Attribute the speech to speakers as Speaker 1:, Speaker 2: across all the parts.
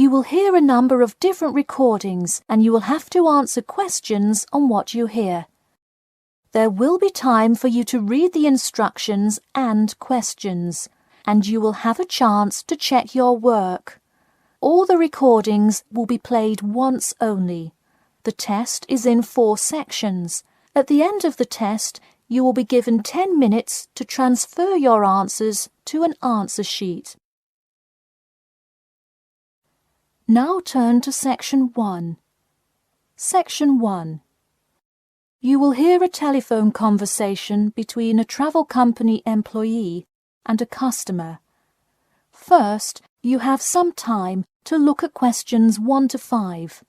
Speaker 1: You will hear a number of different recordings and you will have to answer questions on what you hear. There will be time for you to read the instructions and questions, and you will have a chance to check your work. All the recordings will be played once only. The test is in 4 sections. At the end of the test, you will be given 10 minutes to transfer your answers to an answer sheet. Now turn to Section 1. Section 1. You will hear a telephone conversation between a travel company employee and a customer. First, you have some time to look at questions 1 to 5.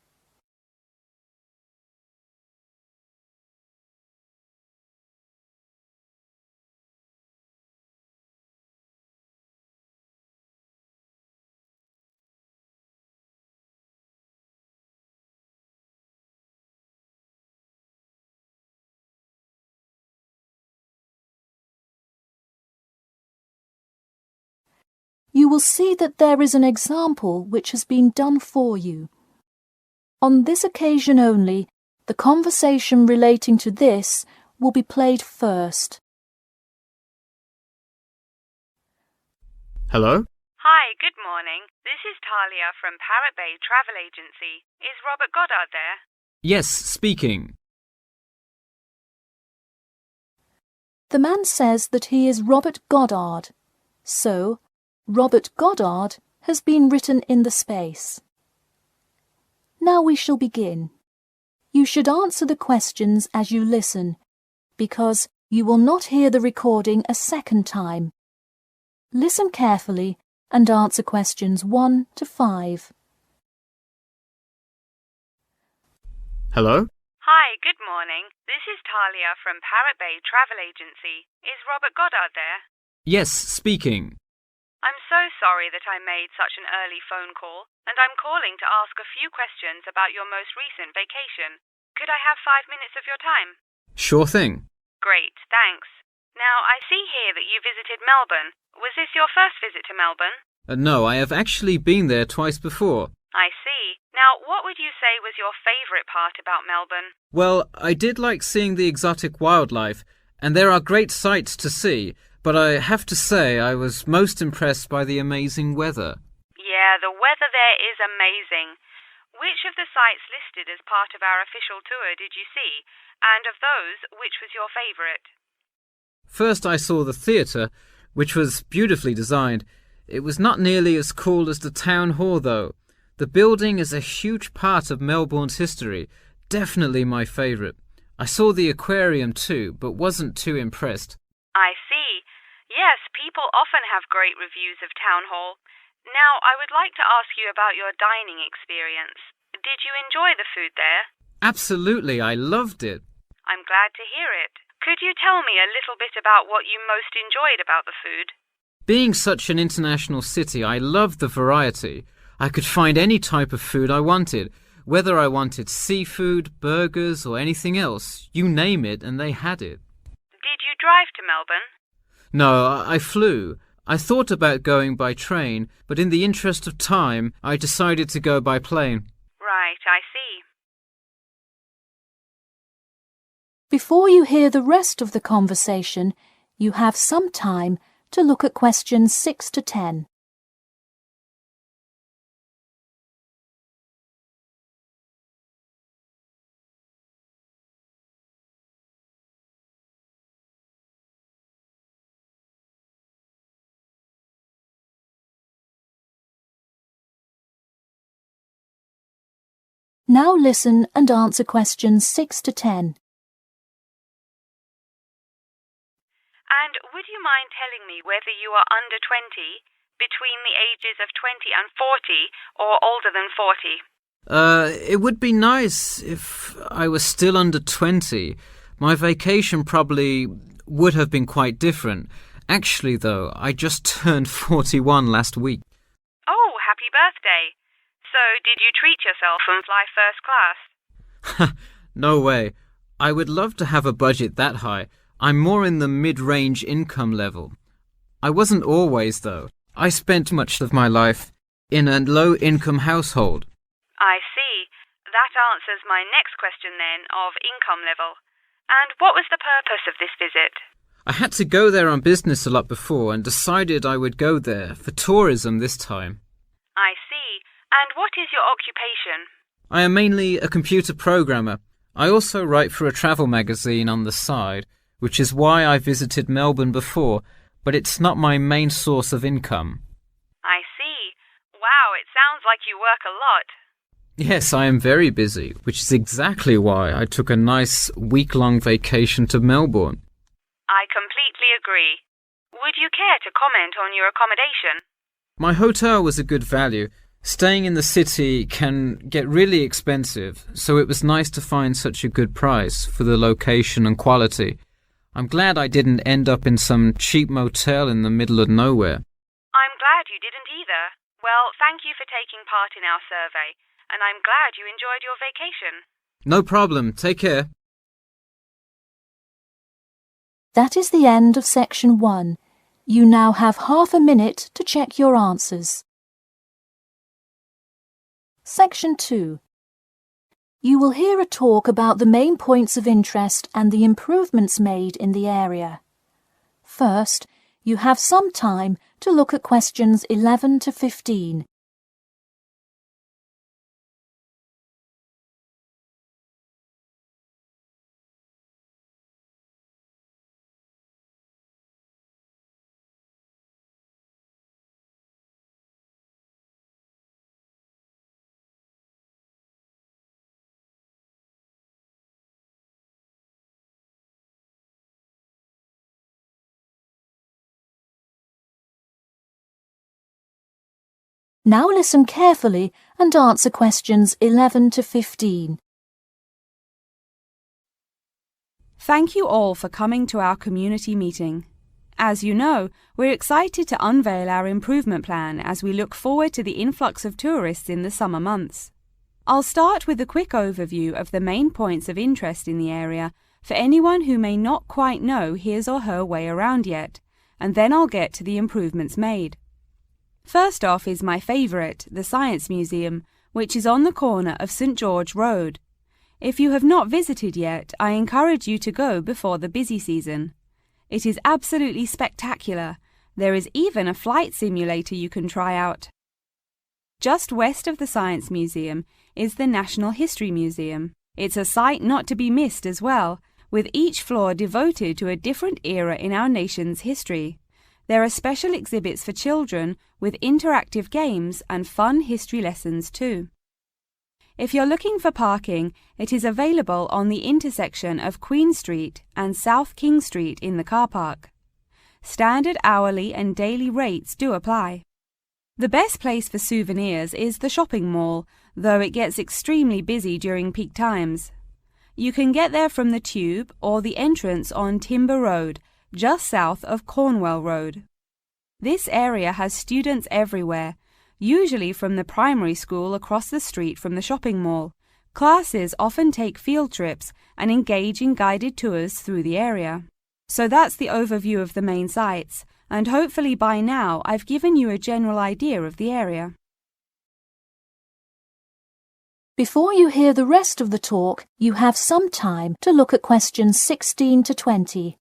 Speaker 1: You will see that there is an example which has been done for you. On this occasion only, the conversation relating to this will be played first.
Speaker 2: Hello?
Speaker 3: Hi, good morning. This is Talia from Parrot Bay Travel Agency. Is Robert Goddard there?
Speaker 2: Yes, speaking.
Speaker 1: The man says that he is Robert Goddard. So, Robert Goddard has been written in the space. Now we shall begin. You should answer the questions as you listen, because you will not hear the recording a second time. Listen carefully and answer questions 1 to 5.
Speaker 2: Hello?
Speaker 3: Hi, good morning. This is Talia from Parrot Bay Travel Agency. Is Robert Goddard there?
Speaker 2: Yes, speaking.
Speaker 3: I'm so sorry that I made such an early phone call, and I'm calling to ask a few questions about your most recent vacation. Could I have 5 minutes of your time?
Speaker 2: Sure thing.
Speaker 3: Great, thanks. Now, I see here that you visited Melbourne. Was this your first visit to Melbourne?
Speaker 2: No, I have actually been there twice before.
Speaker 3: I see. Now, what would you say was your favourite part about Melbourne?
Speaker 2: Well, I did like seeing the exotic wildlife, and there are great sights to see, but I have to say I was most impressed by the amazing weather.
Speaker 3: Yeah, the weather there is amazing. Which of the sites listed as part of our official tour did you see? And of those, which was your favourite?
Speaker 2: First I saw the theatre, which was beautifully designed. It was not nearly as cool as the town hall, though. The building is a huge part of Melbourne's history. Definitely my favourite. I saw the aquarium too, but wasn't too impressed.
Speaker 3: I see. Yes, people often have great reviews of Town Hall. Now, I would like to ask you about your dining experience. Did you enjoy the food there?
Speaker 2: Absolutely, I loved it.
Speaker 3: I'm glad to hear it. Could you tell me a little bit about what you most enjoyed about the food?
Speaker 2: Being such an international city, I loved the variety. I could find any type of food I wanted, whether I wanted seafood, burgers, or anything else. You name it, and they had it.
Speaker 3: Did you drive to Melbourne?
Speaker 2: No, I flew. I thought about going by train, but in the interest of time, I decided to go by plane.
Speaker 3: Right, I see.
Speaker 1: Before you hear the rest of the conversation, you have some time to look at questions 6 to 10. Now listen and answer questions 6 to 10.
Speaker 3: And would you mind telling me whether you are under 20, between the ages of 20 and 40, or older than 40?
Speaker 2: It would be nice if I was still under 20. My vacation probably would have been quite different. Actually, though, I just turned 41 last week.
Speaker 3: Oh, happy birthday. So, did you treat yourself and fly first class?
Speaker 2: No way. I would love to have a budget that high. I'm more in the mid-range income level. I wasn't always, though. I spent much of my life in a low-income household.
Speaker 3: I see. That answers my next question then, of income level. And what was the purpose of this visit?
Speaker 2: I had to go there on business a lot before and decided I would go there for tourism this time.
Speaker 3: I see. And what is your occupation?
Speaker 2: I am mainly a computer programmer. I also write for a travel magazine on the side, which is why I visited Melbourne before, but it's not my main source of income.
Speaker 3: I see. Wow, it sounds like you work a lot.
Speaker 2: Yes, I am very busy, which is exactly why I took a nice week-long vacation to Melbourne.
Speaker 3: I completely agree. Would you care to comment on your accommodation?
Speaker 2: My hotel was a good value. Staying in the city can get really expensive, so it was nice to find such a good price for the location and quality. I'm glad I didn't end up in some cheap motel in the middle of nowhere.
Speaker 3: I'm glad you didn't either. Well, thank you for taking part in our survey, and I'm glad you enjoyed your vacation.
Speaker 2: No problem. Take care.
Speaker 1: That is the end of section 1. You now have half a minute to check your answers. Section 2. You will hear a talk about the main points of interest and the improvements made in the area. First, you have some time to look at questions 11 to 15. Now listen carefully and answer questions 11 to 15.
Speaker 4: Thank you all for coming to our community meeting. As you know, we're excited to unveil our improvement plan as we look forward to the influx of tourists in the summer months. I'll start with a quick overview of the main points of interest in the area for anyone who may not quite know his or her way around yet, and then I'll get to the improvements made. First off is my favourite, the Science Museum, which is on the corner of St George Road. If you have not visited yet, I encourage you to go before the busy season. It is absolutely spectacular. There is even a flight simulator you can try out. Just west of the Science Museum is the National History Museum. It's a sight not to be missed as well, with each floor devoted to a different era in our nation's history. There are special exhibits for children with interactive games and fun history lessons too. If you're looking for parking, it is available on the intersection of Queen Street and South King Street in the car park. Standard hourly and daily rates do apply. The best place for souvenirs is the shopping mall, though it gets extremely busy during peak times. You can get there from the Tube or the entrance on Timber Road, just south of Cornwall Road. This area has students everywhere, usually from the primary school across the street from the shopping mall. Classes often take field trips and engage in guided tours through the area. So that's the overview of the main sites, and hopefully by now I've given you a general idea of the area.
Speaker 1: Before you hear the rest of the talk, you have some time to look at questions 16 to 20.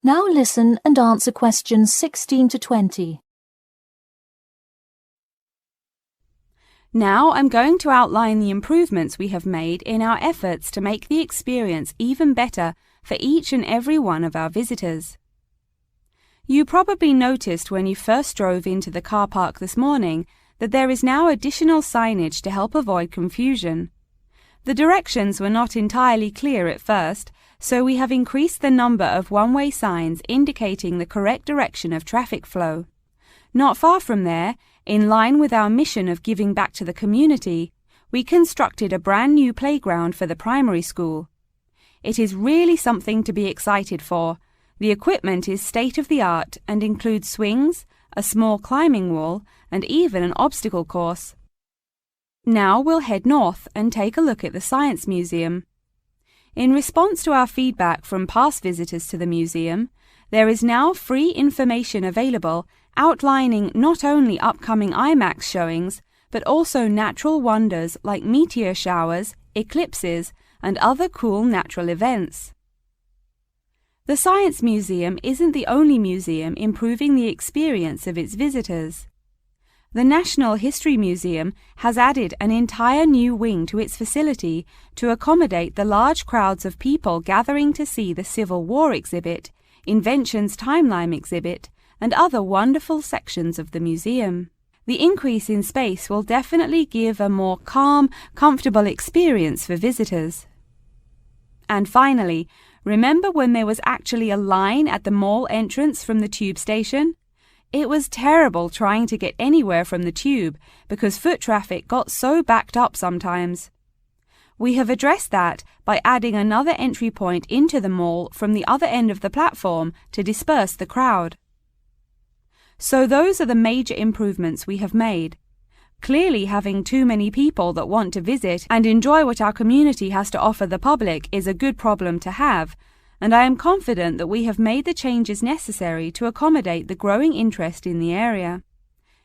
Speaker 1: Now listen and answer questions 16 to 20.
Speaker 4: Now I'm going to outline the improvements we have made in our efforts to make the experience even better for each and every one of our visitors. You probably noticed when you first drove into the car park this morning that there is now additional signage to help avoid confusion. The directions were not entirely clear at first, so we have increased the number of one-way signs indicating the correct direction of traffic flow. Not far from there, in line with our mission of giving back to the community, we constructed a brand new playground for the primary school. It is really something to be excited for. The equipment is state-of-the-art and includes swings, a small climbing wall, and even an obstacle course. Now we'll head north and take a look at the Science Museum. In response to our feedback from past visitors to the museum, there is now free information available outlining not only upcoming IMAX showings, but also natural wonders like meteor showers, eclipses, and other cool natural events. The Science Museum isn't the only museum improving the experience of its visitors. The National History Museum has added an entire new wing to its facility to accommodate the large crowds of people gathering to see the Civil War exhibit, Inventions Timeline exhibit, and other wonderful sections of the museum. The increase in space will definitely give a more calm, comfortable experience for visitors. And finally, remember when there was actually a line at the mall entrance from the tube station? It was terrible trying to get anywhere from the tube because foot traffic got so backed up sometimes. We have addressed that by adding another entry point into the mall from the other end of the platform to disperse the crowd. So those are the major improvements we have made. Clearly, having too many people that want to visit and enjoy what our community has to offer the public is a good problem to have, and I am confident that we have made the changes necessary to accommodate the growing interest in the area.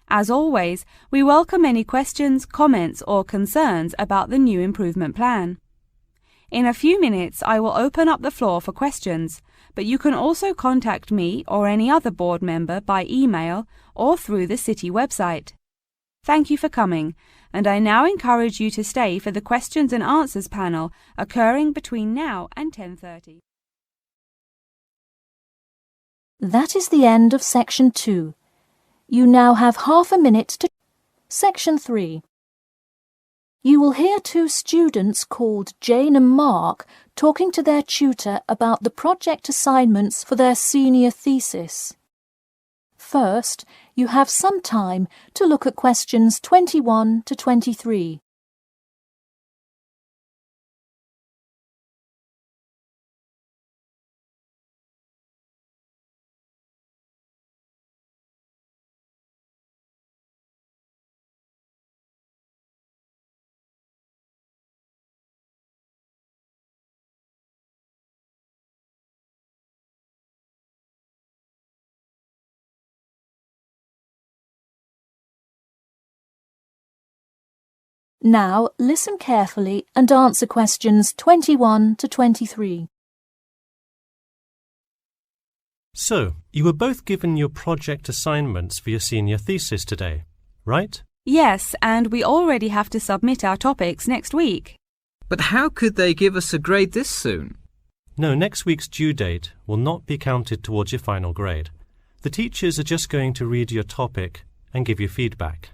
Speaker 4: As always, we welcome any questions, comments, or concerns about the new improvement plan. In a few minutes, I will open up the floor for questions, but you can also contact me or any other board member by email or through the city website. Thank you for coming, and I now encourage you to stay for the questions and answers panel occurring between now and 10:30.
Speaker 1: That is the end of Section 2. You now have half a minute to Section 3. You will hear two students called Jane and Mark talking to their tutor about the project assignments for their senior thesis. First, you have some time to look at questions 21 to 23. Now listen carefully and answer questions 21 to 23.
Speaker 5: So, you were both given your project assignments for your senior thesis today, right?
Speaker 4: Yes, and we already have to submit our topics next week.
Speaker 2: But how could they give us a grade this soon?
Speaker 5: No, next week's due date will not be counted towards your final grade. The teachers are just going to read your topic and give you feedback.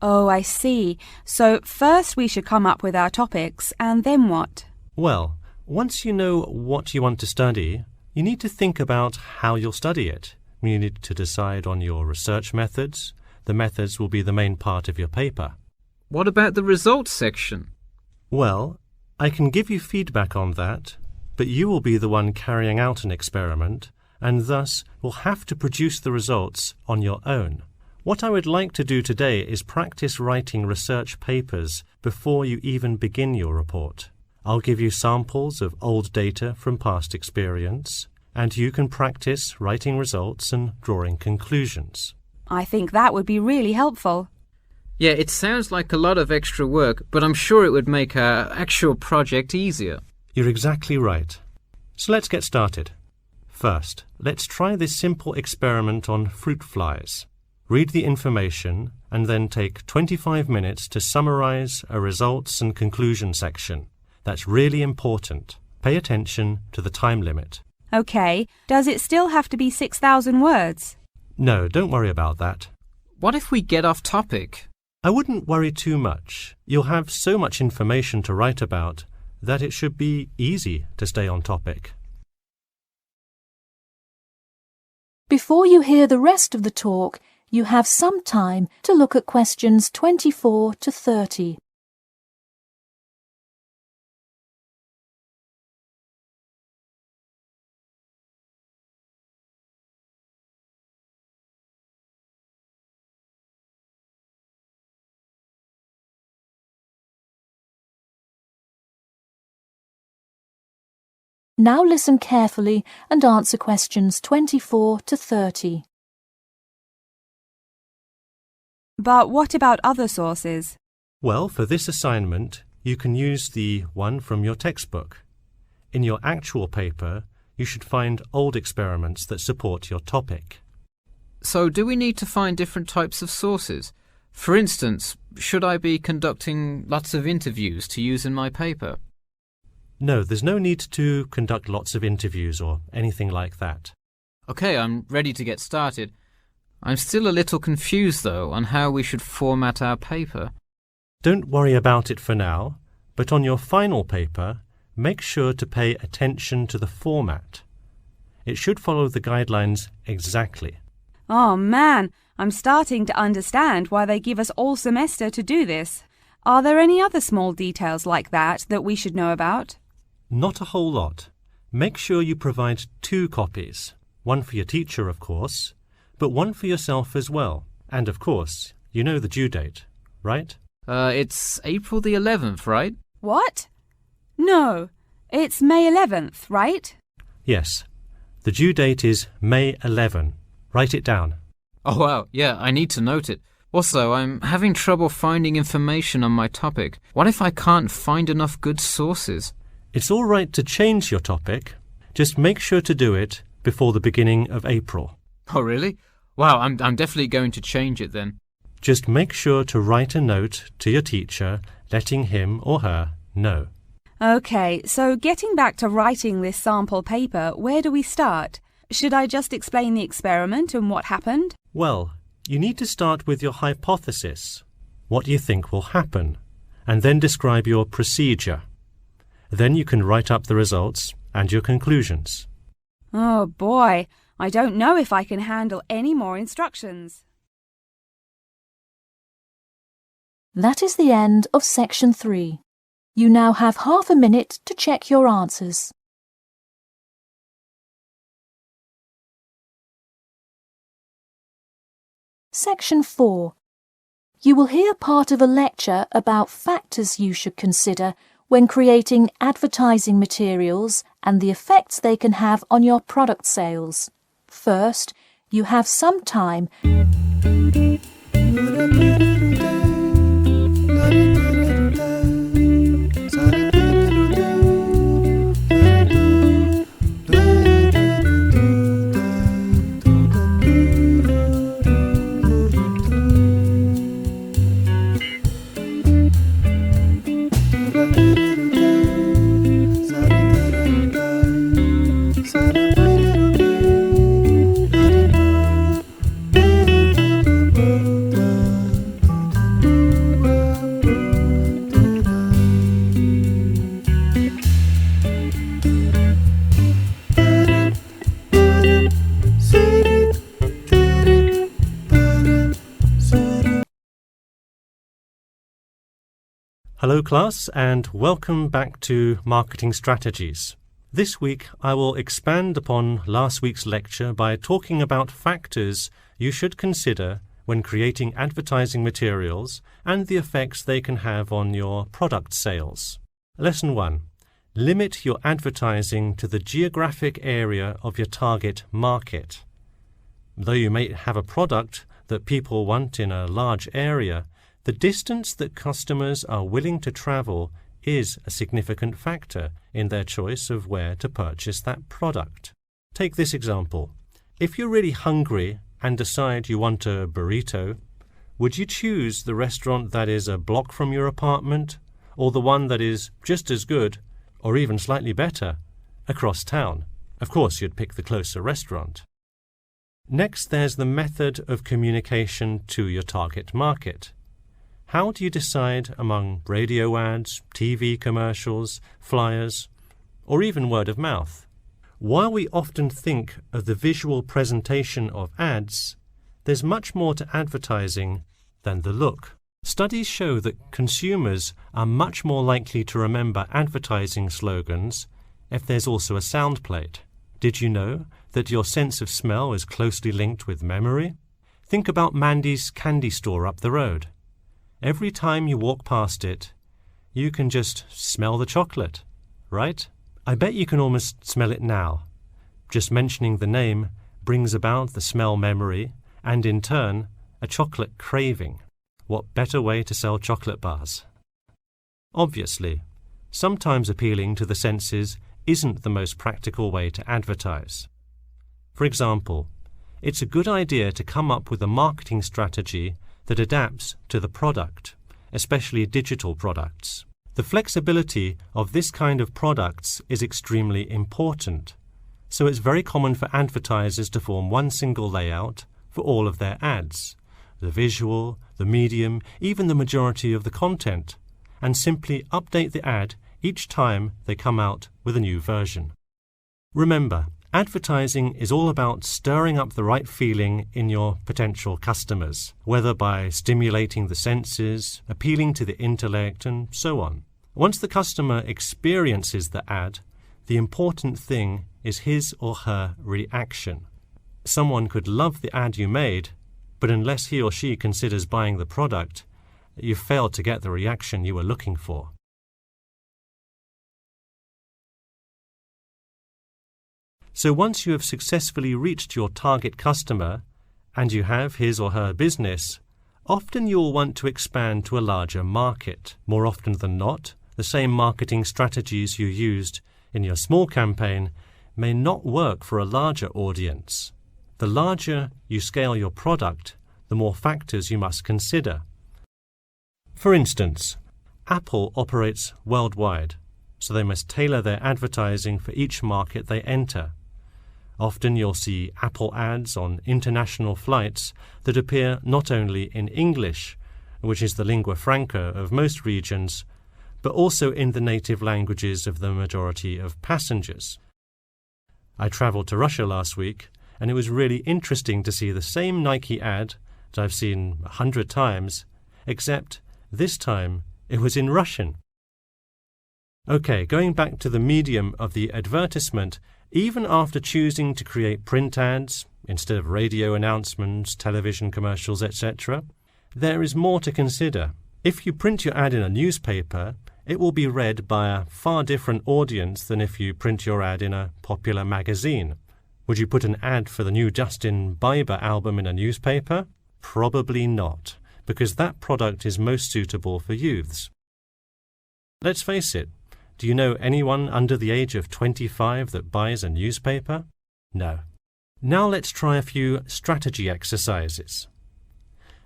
Speaker 4: Oh, I see. So first we should come up with our topics, and then what?
Speaker 5: Well, once you know what you want to study, you need to think about how you'll study it. You need to decide on your research methods. The methods will be the main part of your paper.
Speaker 2: What about the results section?
Speaker 5: Well, I can give you feedback on that, but you will be the one carrying out an experiment, and thus will have to produce the results on your own. What I would like to do today is practice writing research papers before you even begin your report. I'll give you samples of old data from past experience, and you can practice writing results and drawing conclusions.
Speaker 4: I think that would be really helpful.
Speaker 2: Yeah, it sounds like a lot of extra work, but I'm sure it would make our actual project easier.
Speaker 5: You're exactly right. So let's get started. First, let's try this simple experiment on fruit flies. Read the information and then take 25 minutes to summarize a results and conclusion section. That's really important. Pay attention to the time limit.
Speaker 4: Okay, does it still have to be 6,000 words?
Speaker 5: No, don't worry about that.
Speaker 2: What if we get off topic?
Speaker 5: I wouldn't worry too much. You'll have so much information to write about that it should be easy to stay on topic.
Speaker 1: Before you hear the rest of the talk, you have some time to look at questions 24 to 30. Now listen carefully and answer questions 24 to 30.
Speaker 4: But what about other sources?
Speaker 5: Well, for this assignment, you can use the one from your textbook. In your actual paper, you should find old experiments that support your topic.
Speaker 2: So do we need to find different types of sources? For instance, should I be conducting lots of interviews to use in my paper?
Speaker 5: No, there's no need to conduct lots of interviews or anything like that.
Speaker 2: Okay, I'm ready to get started. I'm still a little confused, though, on how we should format our paper.
Speaker 5: Don't worry about it for now, but on your final paper, make sure to pay attention to the format. It should follow the guidelines exactly.
Speaker 4: Oh man, I'm starting to understand why they give us all semester to do this. Are there any other small details like that we should know about?
Speaker 5: Not a whole lot. Make sure you provide 2 copies. One for your teacher, of course, but one for yourself as well. And of course, you know the due date, right?
Speaker 2: It's April the 11th, right?
Speaker 4: What? No, it's May 11th, right?
Speaker 5: Yes. The due date is May 11. Write it down.
Speaker 2: Oh wow, yeah, I need to note it. Also, I'm having trouble finding information on my topic. What if I can't find enough good sources?
Speaker 5: It's all right to change your topic. Just make sure to do it before the beginning of April.
Speaker 2: Oh really? Wow, I'm definitely going to change it then.
Speaker 5: Just make sure to write a note to your teacher letting him or her know.
Speaker 4: Okay, so getting back to writing this sample paper, where do we start? Should I just explain the experiment and what happened?
Speaker 5: Well, you need to start with your hypothesis, what you think will happen, and then describe your procedure. Then you can write up the results and your conclusions.
Speaker 4: Oh boy, I don't know if I can handle any more instructions.
Speaker 1: That is the end of section 3. You now have half a minute to check your answers. Section 4. You will hear part of a lecture about factors you should consider when creating advertising materials and the effects they can have on your product sales. First, you have some time
Speaker 5: Hello class and welcome back to Marketing Strategies. This week I will expand upon last week's lecture by talking about factors you should consider when creating advertising materials and the effects they can have on your product sales. Lesson 1. Limit your advertising to the geographic area of your target market. Though you may have a product that people want in a large area, the distance that customers are willing to travel is a significant factor in their choice of where to purchase that product. Take this example. If you're really hungry and decide you want a burrito, would you choose the restaurant that is a block from your apartment or the one that is just as good or even slightly better across town? Of course, you'd pick the closer restaurant. Next, there's the method of communication to your target market. How do you decide among radio ads, TV commercials, flyers, or even word of mouth? While we often think of the visual presentation of ads, there's much more to advertising than the look. Studies show that consumers are much more likely to remember advertising slogans if there's also a sound plate. Did you know that your sense of smell is closely linked with memory? Think about Mandy's candy store up the road. Every time you walk past it, you can just smell the chocolate, right? I bet you can almost smell it now. Just mentioning the name brings about the smell memory and, in turn, a chocolate craving. What better way to sell chocolate bars? Obviously, sometimes appealing to the senses isn't the most practical way to advertise. For example, it's a good idea to come up with a marketing strategy that adapts to the product, especially digital products. The flexibility of this kind of products is extremely important, so it's very common for advertisers to form one single layout for all of their ads, the visual, the medium, even the majority of the content, and simply update the ad each time they come out with a new version. Remember, advertising is all about stirring up the right feeling in your potential customers, whether by stimulating the senses, appealing to the intellect, and so on. Once the customer experiences the ad, the important thing is his or her reaction. Someone could love the ad you made, but unless he or she considers buying the product, you've failed to get the reaction you were looking for. So once you have successfully reached your target customer and you have his or her business, often you'll want to expand to a larger market. More often than not, the same marketing strategies you used in your small campaign may not work for a larger audience. The larger you scale your product, the more factors you must consider. For instance, Apple operates worldwide, so they must tailor their advertising for each market they enter. Often you'll see Apple ads on international flights that appear not only in English, which is the lingua franca of most regions, but also in the native languages of the majority of passengers. I travelled to Russia last week, and it was really interesting to see the same Nike ad that I've seen 100 times, except this time it was in Russian. Okay, going back to the medium of the advertisement, even after choosing to create print ads instead of radio announcements, television commercials, etc., there is more to consider. If you print your ad in a newspaper, it will be read by a far different audience than if you print your ad in a popular magazine. Would you put an ad for the new Justin Bieber album in a newspaper? Probably not, because that product is most suitable for youths. Let's face it, do you know anyone under the age of 25 that buys a newspaper? No. Now let's try a few strategy exercises.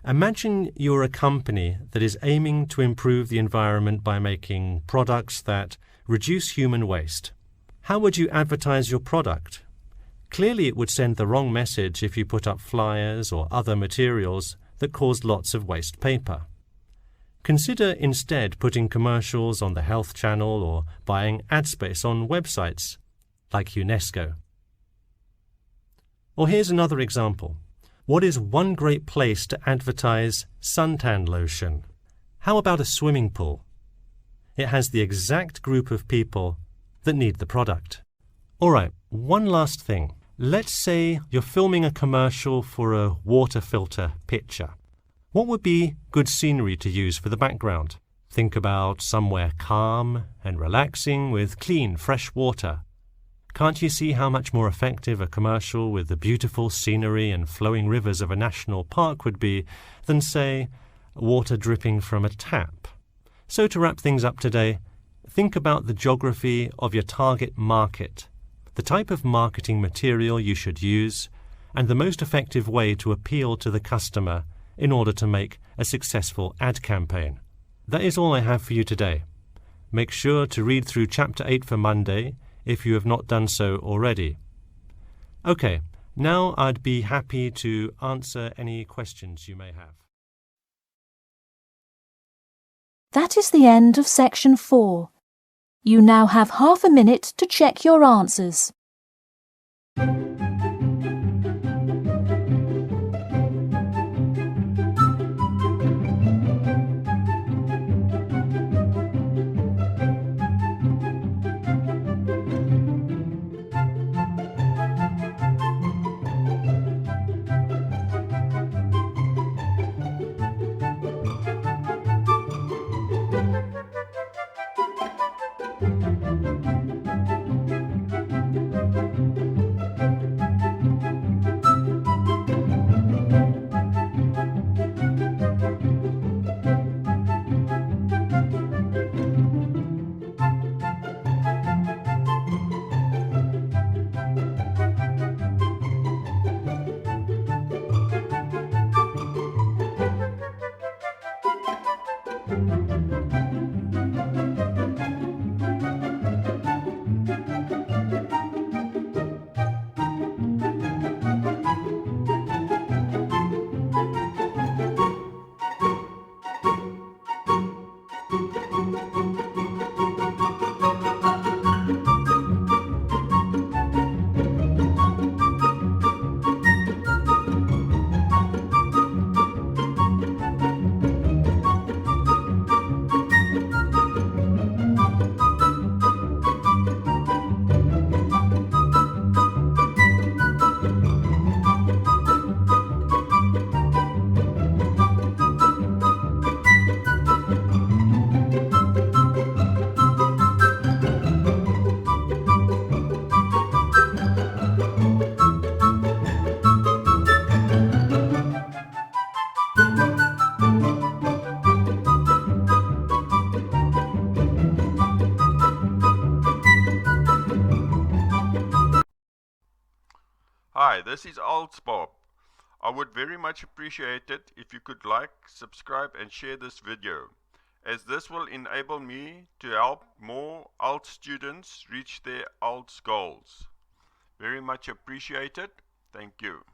Speaker 5: Imagine you're a company that is aiming to improve the environment by making products that reduce human waste. How would you advertise your product? Clearly it would send the wrong message if you put up flyers or other materials that cause lots of waste paper. Consider instead putting commercials on the Health Channel or buying ad space on websites like UNESCO. Or here's another example. What is one great place to advertise suntan lotion? How about a swimming pool? It has the exact group of people that need the product. All right, one last thing. Let's say you're filming a commercial for a water filter pitcher. What would be good scenery to use for the background? Think about somewhere calm and relaxing with clean, fresh water. Can't you see how much more effective a commercial with the beautiful scenery and flowing rivers of a national park would be than, say, water dripping from a tap? So to wrap things up today, think about the geography of your target market, the type of marketing material you should use, and the most effective way to appeal to the customer in order to make a successful ad campaign. That is all I have for you today. Make sure to read through Chapter 8 for Monday if you have not done so already. Okay, now I'd be happy to answer any questions you may have.
Speaker 1: That is the end of Section 4. You now have half a minute to check your answers.
Speaker 6: Hi, this is IELTS Bob. I would very much appreciate it if you could like, subscribe and share this video, as this will enable me to help more IELTS students reach their IELTS goals. Very much appreciated. Thank you.